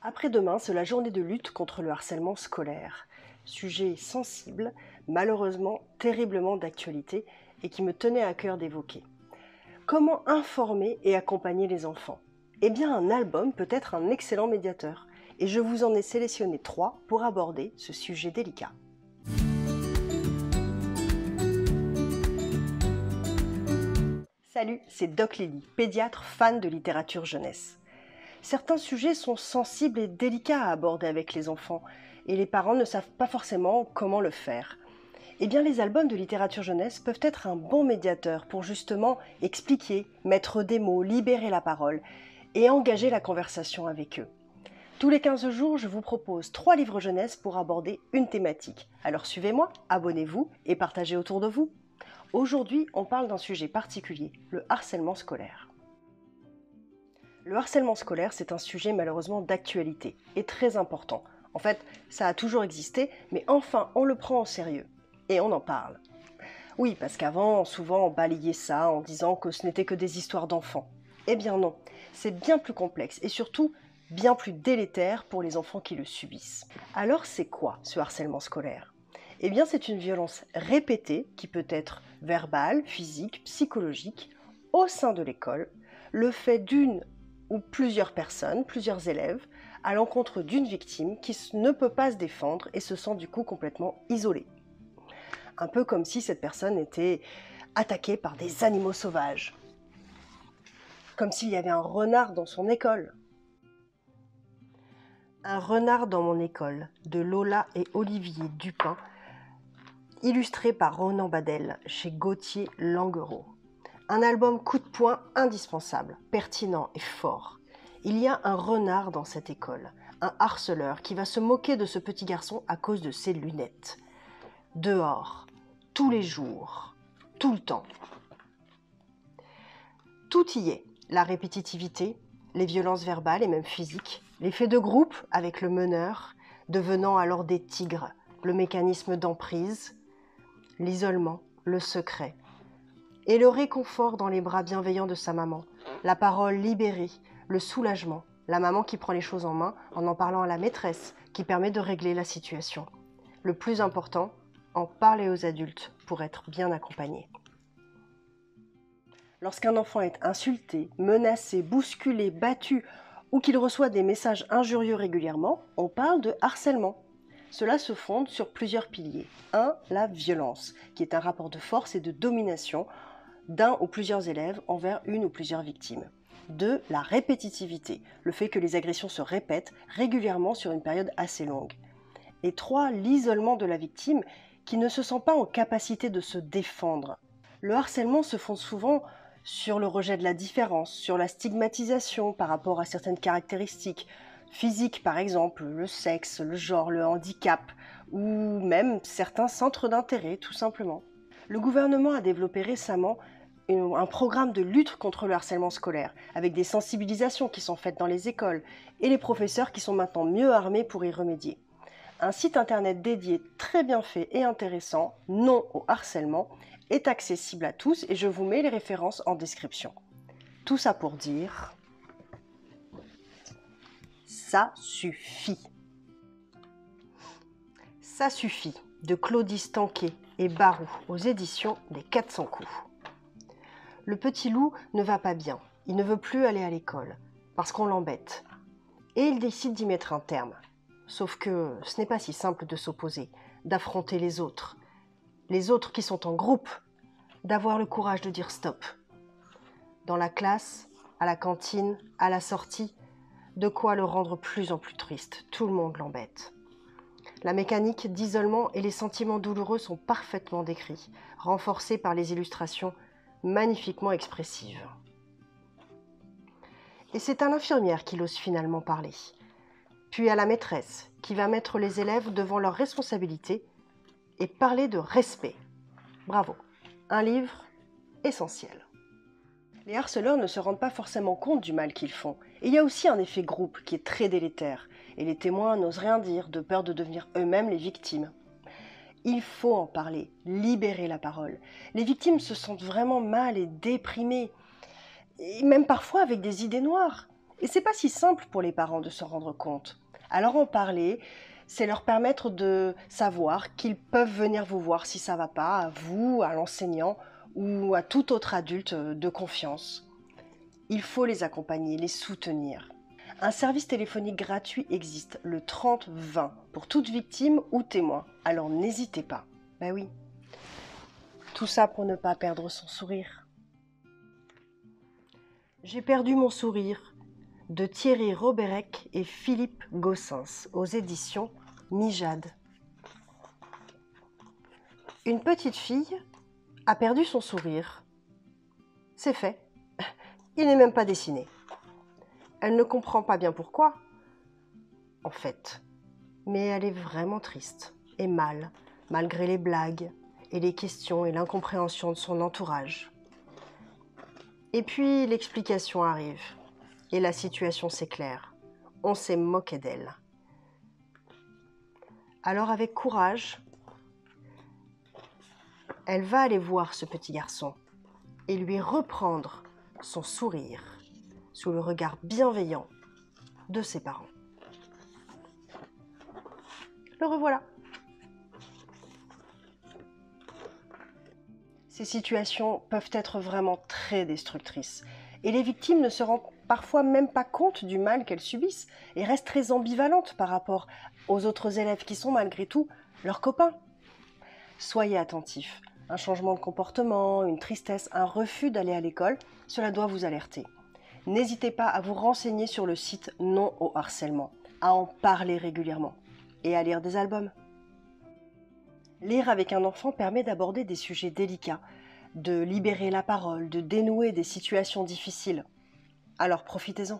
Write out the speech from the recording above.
Après-demain, c'est la journée de lutte contre le harcèlement scolaire. Sujet sensible, malheureusement terriblement d'actualité et qui me tenait à cœur d'évoquer. Comment informer et accompagner les enfants? Eh bien, un album peut être un excellent médiateur. Et je vous en ai sélectionné 3 pour aborder ce sujet délicat. Salut, c'est Doc Lily, pédiatre fan de littérature jeunesse. Certains sujets sont sensibles et délicats à aborder avec les enfants, et les parents ne savent pas forcément comment le faire. Eh bien, les albums de littérature jeunesse peuvent être un bon médiateur pour justement expliquer, mettre des mots, libérer la parole et engager la conversation avec eux. Tous les 15 jours, je vous propose 3 livres jeunesse pour aborder une thématique. Alors suivez-moi, abonnez-vous et partagez autour de vous. Aujourd'hui, on parle d'un sujet particulier, le harcèlement scolaire. Le harcèlement scolaire, c'est un sujet malheureusement d'actualité et très important. En fait, ça a toujours existé, mais enfin, on le prend au sérieux et on en parle. Oui, parce qu'avant, souvent, on balayait ça en disant que ce n'était que des histoires d'enfants. Eh bien non, c'est bien plus complexe et surtout bien plus délétère pour les enfants qui le subissent. Alors, c'est quoi ce harcèlement scolaire ? Eh bien, c'est une violence répétée qui peut être verbale, physique, psychologique, au sein de l'école, le fait d'une ou plusieurs personnes, plusieurs élèves, à l'encontre d'une victime qui ne peut pas se défendre et se sent du coup complètement isolée. Un peu comme si cette personne était attaquée par des animaux sauvages. Comme s'il y avait un renard dans son école. Un renard dans mon école, de Lola et Olivier Dupin, illustré par Ronan Badel chez Gauthier Languereau. Un album coup de poing indispensable, pertinent et fort. Il y a un renard dans cette école, un harceleur qui va se moquer de ce petit garçon à cause de ses lunettes. Dehors, tous les jours, tout le temps. Tout y est, la répétitivité, les violences verbales et même physiques, l'effet de groupe avec le meneur, devenant alors des tigres, le mécanisme d'emprise, l'isolement, le secret, et le réconfort dans les bras bienveillants de sa maman, la parole libérée, le soulagement, la maman qui prend les choses en main en parlant à la maîtresse, qui permet de régler la situation. Le plus important, en parler aux adultes pour être bien accompagné. Lorsqu'un enfant est insulté, menacé, bousculé, battu ou qu'il reçoit des messages injurieux régulièrement, on parle de harcèlement. Cela se fonde sur plusieurs piliers. 1. La violence, qui est un rapport de force et de domination d'un ou plusieurs élèves envers une ou plusieurs victimes. 2. La répétitivité, le fait que les agressions se répètent régulièrement sur une période assez longue. Et 3. L'isolement de la victime qui ne se sent pas en capacité de se défendre. Le harcèlement se fonde souvent sur le rejet de la différence, sur la stigmatisation par rapport à certaines caractéristiques, physiques par exemple, le sexe, le genre, le handicap, ou même certains centres d'intérêt tout simplement. Le gouvernement a développé récemment un programme de lutte contre le harcèlement scolaire, avec des sensibilisations qui sont faites dans les écoles, et les professeurs qui sont maintenant mieux armés pour y remédier. Un site internet dédié très bien fait et intéressant, Non au harcèlement, est accessible à tous et je vous mets les références en description. Tout ça pour dire... Ça suffit. Ça suffit de Claudie Tanquet et Barou aux éditions des 400 coups. Le petit loup ne va pas bien, il ne veut plus aller à l'école parce qu'on l'embête et il décide d'y mettre un terme. Sauf que ce n'est pas si simple de s'opposer, d'affronter les autres qui sont en groupe, d'avoir le courage de dire stop. Dans la classe, à la cantine, à la sortie, de quoi le rendre plus en plus triste, tout le monde l'embête. La mécanique d'isolement et les sentiments douloureux sont parfaitement décrits, renforcés par les illustrations magnifiquement expressives. Et c'est à l'infirmière qu'il ose finalement parler, puis à la maîtresse qui va mettre les élèves devant leurs responsabilités et parler de respect. Bravo, un livre essentiel. Les harceleurs ne se rendent pas forcément compte du mal qu'ils font. Et il y a aussi un effet groupe qui est très délétère. Et les témoins n'osent rien dire de peur de devenir eux-mêmes les victimes. Il faut en parler, libérer la parole. Les victimes se sentent vraiment mal et déprimées. Et même parfois avec des idées noires. Et c'est pas si simple pour les parents de s'en rendre compte. Alors en parler, c'est leur permettre de savoir qu'ils peuvent venir vous voir si ça va pas, à vous, à l'enseignant ou à tout autre adulte de confiance. Il faut les accompagner, les soutenir. Un service téléphonique gratuit existe, le 30-20, pour toute victime ou témoin. Alors n'hésitez pas. Ben oui. Tout ça pour ne pas perdre son sourire. J'ai perdu mon sourire de Thierry Roberec et Philippe Gossens aux éditions Mijade. Une petite fille a perdu son sourire. C'est fait. Il n'est même pas dessiné. Elle ne comprend pas bien pourquoi, en fait. Mais elle est vraiment triste et mal, malgré les blagues et les questions et l'incompréhension de son entourage. Et puis l'explication arrive et la situation s'éclaire. On s'est moqué d'elle. Alors avec courage, elle va aller voir ce petit garçon et lui reprendre son sourire sous le regard bienveillant de ses parents. Le revoilà. Ces situations peuvent être vraiment très destructrices et les victimes ne se rendent parfois même pas compte du mal qu'elles subissent et restent très ambivalentes par rapport aux autres élèves qui sont malgré tout leurs copains. Soyez attentifs. Un changement de comportement, une tristesse, un refus d'aller à l'école, cela doit vous alerter. N'hésitez pas à vous renseigner sur le site Non au harcèlement, à en parler régulièrement et à lire des albums. Lire avec un enfant permet d'aborder des sujets délicats, de libérer la parole, de dénouer des situations difficiles. Alors profitez-en.